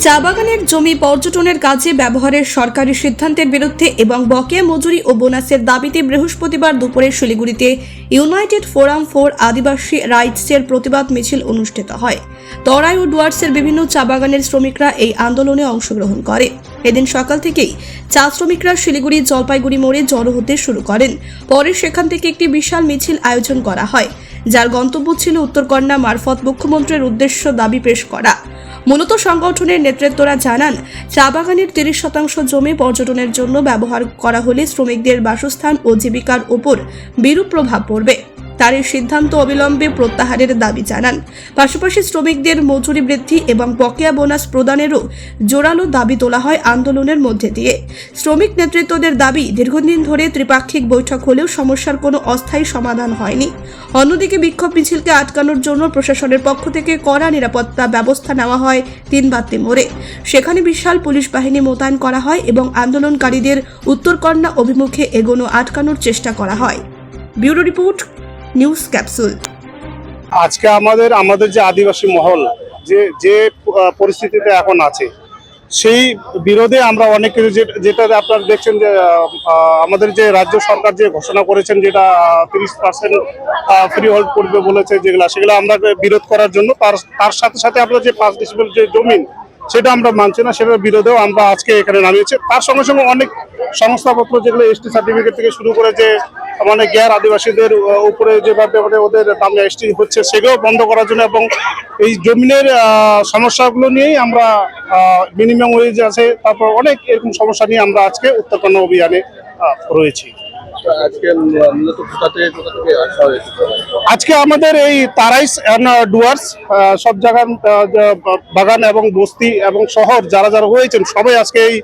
চা বাগানের জমি পর্যটনের কাজে ব্যবহারের সরকারি সিদ্ধান্তের বিরুদ্ধে এবং বকেয়া মজুরি ও বোনাসের দাবিতে বৃহস্পতিবার দুপুরে শিলিগুড়িতে ইউনাইটেড ফোরাম ফর আদিবাসী রাইটসের প্রতিবাদ মিছিল অনুষ্ঠিত হয়। তরাই ও ডুয়ার্সের বিভিন্ন চা বাগানের শ্রমিকরা এই আন্দোলনে অংশগ্রহণ করে। এদিন সকাল থেকেই চা শ্রমিকরা শিলিগুড়ি জলপাইগুড়ি মোড়ে জড়ো হতে শুরু করেন। পরে সেখান থেকে একটি বিশাল মিছিল আয়োজন করা হয়, যার গন্তব্য ছিল উত্তরকন্যা মারফত মুখ্যমন্ত্রীর উদ্দেশ্য দাবি পেশ করা। মূলত সংগঠনের নেতৃত্বরা জানান, চা বাগানের 30% জমি পর্যটনের জন্য ব্যবহার করা হলে শ্রমিকদের বাসস্থান ও জীবিকার উপর বিরূপ প্রভাব পড়বে। তার এই সিদ্ধান্ত অবিলম্বে প্রত্যাহারের দাবি জানান। পাশাপাশি শ্রমিকদের মজুরি বৃদ্ধি এবং বকেয়া বোনাস প্রদানেরও জোরালো দাবি তোলা হয় আন্দোলনের মধ্যে দিয়ে। শ্রমিক নেতৃত্বদের দাবি, দীর্ঘদিন ধরে ত্রিপাক্ষিক বৈঠক হলেও সমস্যার কোনো অস্থায়ী সমাধান হয়নি। অন্যদিকে বিক্ষোভ মিছিলকে আটকানোর জন্য প্রশাসনের পক্ষ থেকে কড়া নিরাপত্তা ব্যবস্থা নেওয়া হয় তিনবাত্তি মোড়ে। সেখানে বিশাল পুলিশ বাহিনী মোতায়েন করা হয় এবং আন্দোলনকারীদের উত্তরকন্যা অভিমুখে এগোনো আটকানোর চেষ্টা করা হয়। Bureau report, news capsule. আজকে আমাদের যে আদিবাসী মহল যে পরিস্থিতিতে এখন আছে, সেই বিরোধে আমরা অনেক কিছু, যেটা আপনারা দেখছেন যে আমাদের যে রাজ্য সরকার যে ঘোষণা করেছেন, যেটা 30% ফ্রি হোল্ড করবে বলেছে, সেগুলো আমরা বিরোধ করার জন্য তার সাথে সাথে আমরা যে 5 ডিসিমিল যে জমিন, সেটা আমরা মানছি না, সেটার বিরোধেও আমরা আজকে এখানে নামিয়েছি। তার সঙ্গে সঙ্গে অনেক সংস্থাপত্র, যেগুলো এসটি সার্টিফিকেট থেকে শুরু করে যে মানে গ্যার আদিবাসীদের উপরে যেভাবে ওদের দামে এসটি হচ্ছে, সেগুলো বন্ধ করার জন্য এবং এই জমিনের সমস্যাগুলো নিয়েই আমরা মিনিমাম ওয়েজ আছে, তারপর অনেক এরকম সমস্যা নিয়ে আমরা আজকে উত্তরকন্যা অভিযানে রয়েছি। আজকে আমাদের এই তারাইস ডুয়ার্স সব জায়গার বাগান এবং বস্তি এবং শহর যারা যারা হয়েছেন, সবাই আজকে এই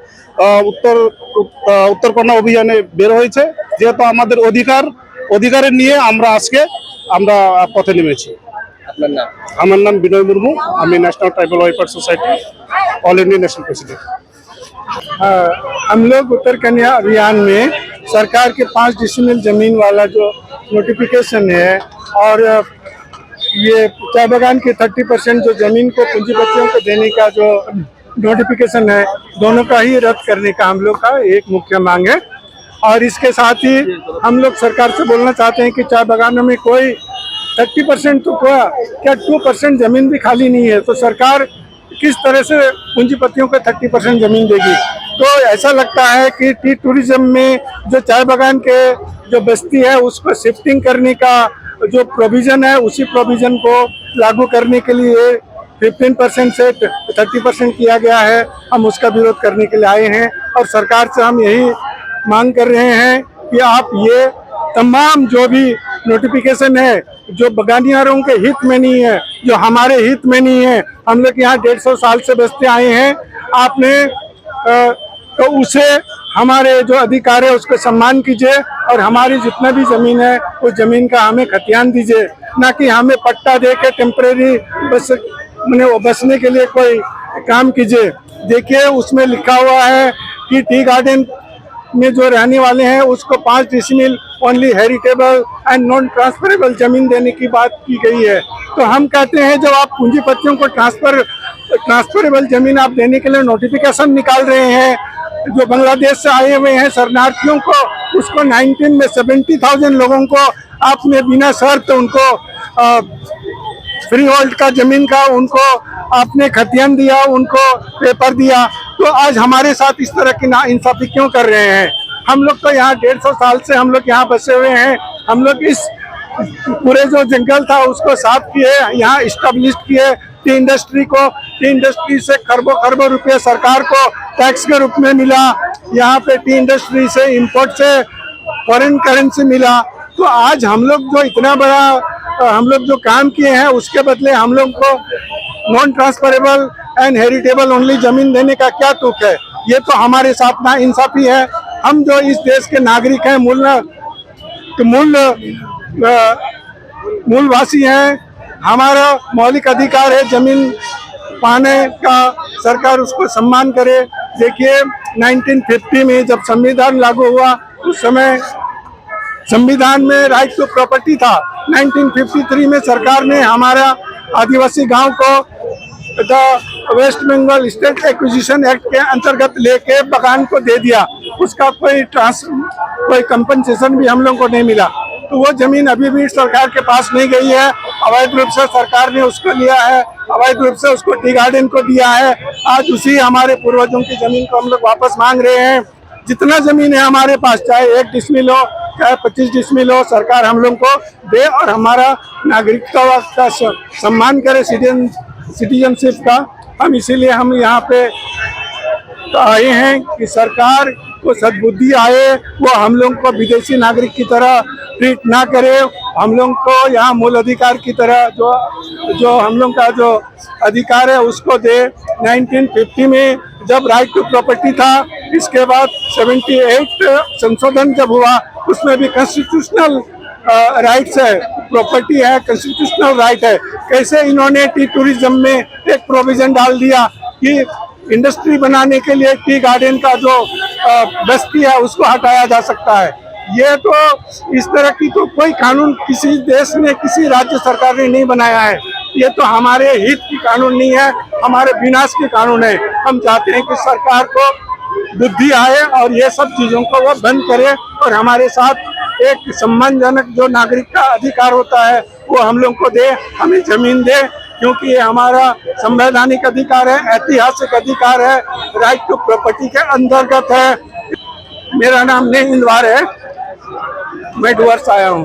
উত্তরকন্যা অভিযানে বের হয়েছে। যেহেতু আমাদের অধিকারের নিয়ে আমরা আজকে পথে নেমেছি। আমার নাম বিনয় মুর্মু, আমি national tribal welfare society all India national president. हम लोग उत्तरकन्या अभियान में सरकार के 5 डिसिमिल जमीन वाला जो नोटिफिकेशन है और ये चाय बागान की 30% जो जमीन को पूंजीपतियों को देने का जो नोटिफिकेशन है, दोनों का ही रद्द करने का हम लोग का एक मुख्य मांग है। और इसके साथ ही हम लोग सरकार से बोलना चाहते हैं कि चाय बागानों में कोई 30% तो क्या 2% जमीन भी खाली नहीं है, तो सरकार किस तरह से पूंजीपतियों को 30% जमीन देगी। तो ऐसा लगता है कि टी टूरिज्म में जो चाय बागान के जो बस्ती है उसको शिफ्टिंग करने का जो प्रोविजन है, उसी प्रोविजन को लागू करने के लिए 15% से 30% किया गया है। हम उसका विरोध करने के लिए आए हैं और सरकार से हम यही मांग कर रहे हैं कि आप ये तमाम जो भी नोटिफिकेशन है, जो बागानियारों के हित में नहीं है, जो हमारे हित में नहीं है, हम लोग यहाँ 150 साल से बसते आए हैं, आपने तो उसे हमारे जो अधिकार है उसको सम्मान कीजिए और हमारी जितना भी ज़मीन है उस ज़मीन का हमें खतियान दीजिए, ना कि हमें पट्टा दे के टेम्परेरी बसने के लिए कोई काम कीजिए। देखिए उसमें लिखा हुआ है कि टी गार्डन में जो रहने वाले हैं उसको 5 decimal only heritable and non transferable जमीन देने की बात की गई है। तो हम कहते हैं जब आप पूंजीपतियों को ट्रांसफरेबल जमीन आप देने के लिए नोटिफिकेशन निकाल रहे हैं, जो बांग्लादेश से आए हुए हैं शरणार्थियों को, उसको 19 में 70,000 लोगों को आपने बिना शर्त उनको फ्री होल्ड का जमीन का उनको आपने खतियान दिया, उनको पेपर दिया, तो आज हमारे साथ इस तरह की नाइंसाफी क्यों कर रहे हैं। हम लोग तो यहाँ 150 साल से हम लोग यहाँ बसे हुए हैं। हम लोग इस पूरे जो जंगल था उसको साफ किए, यहाँ इस्टेब्लिश किए टी इंडस्ट्री को। टी इंडस्ट्री से खरबों रुपये सरकार को टैक्स के रूप में मिला। यहाँ पे टी इंडस्ट्री से इंपोर्ट से फॉरेन करेंसी मिला। तो आज हम लोग जो इतना बड़ा हम लोग जो काम किए हैं उसके बदले हम लोग को non transferable and heritable only जमीन देने का क्या तुक है। ये तो हमारे साथ ना इंसाफी है। हम जो इस देश के नागरिक हैं, मूलवासी हैं, हमारा मौलिक अधिकार है जमीन पाने का, सरकार उसको सम्मान करे। देखिए 1950 में जब संविधान लागू हुआ उस समय संविधान में राइट टू प्रॉपर्टी था। 1953 में सरकार ने हमारा आदिवासी गांव को West Bengal state acquisition act के अंतर्गत लेके बगान को दे दिया, उसका कोई कंपनसेशन भी हम लोग को नहीं मिला। तो वो जमीन अभी भी सरकार के पास नहीं गई है। अवैध रूप से सरकार ने उसको लिया है, अवैध रूप से उसको टी गार्डन को दिया है। आज उसी हमारे पूर्वजों की जमीन को हम लोग वापस मांग रहे हैं। जितना जमीन है हमारे पास, चाहे 1 डिसमिल हो चाहे 25 डिसमिल हो, सरकार हम लोग को दे और हमारा नागरिकता का सम्मान करे, सिटीजनशिप का। हम इसीलिए हम यहाँ पे आए हैं कि सरकार को सद्बुद्धि आए, वो हम लोग को विदेशी नागरिक की तरह ट्रीट ना करे, हम लोग को यहाँ मूल अधिकार की तरह जो हम लोग का जो अधिकार है उसको दे। 1950 में जब राइट टू प्रॉपर्टी था, इसके बाद 78 संशोधन जब हुआ, उसमें भी कॉन्स्टिट्यूशनल राइट्स है, प्रॉपर्टी है, कॉन्स्टिट्यूशनल राइट है। कैसे इन्होंने टी टूरिज्म में एक प्रोविजन डाल दिया कि इंडस्ट्री बनाने के लिए टी गार्डन का जो बस्ती है उसको हटाया जा सकता है। ये तो इस तरह की तो कोई कानून किसी देश ने, किसी राज्य सरकार ने नहीं बनाया है। ये तो हमारे हित की कानून नहीं है, हमारे विनाश की कानून है। हम चाहते हैं कि सरकार को बुद्धि आए और ये सब चीजों को वो बंद करे और हमारे साथ एक सम्मानजनक जो नागरिक का अधिकार होता है वो हम लोग को दे, हमें जमीन दे, क्योंकि ये हमारा संवैधानिक अधिकार है, ऐतिहासिक अधिकार है, राइट टू प्रॉपर्टी के अंतर्गत है। मेरा नाम नेहिंदवार है, मैं डुअर्स आया हूँ।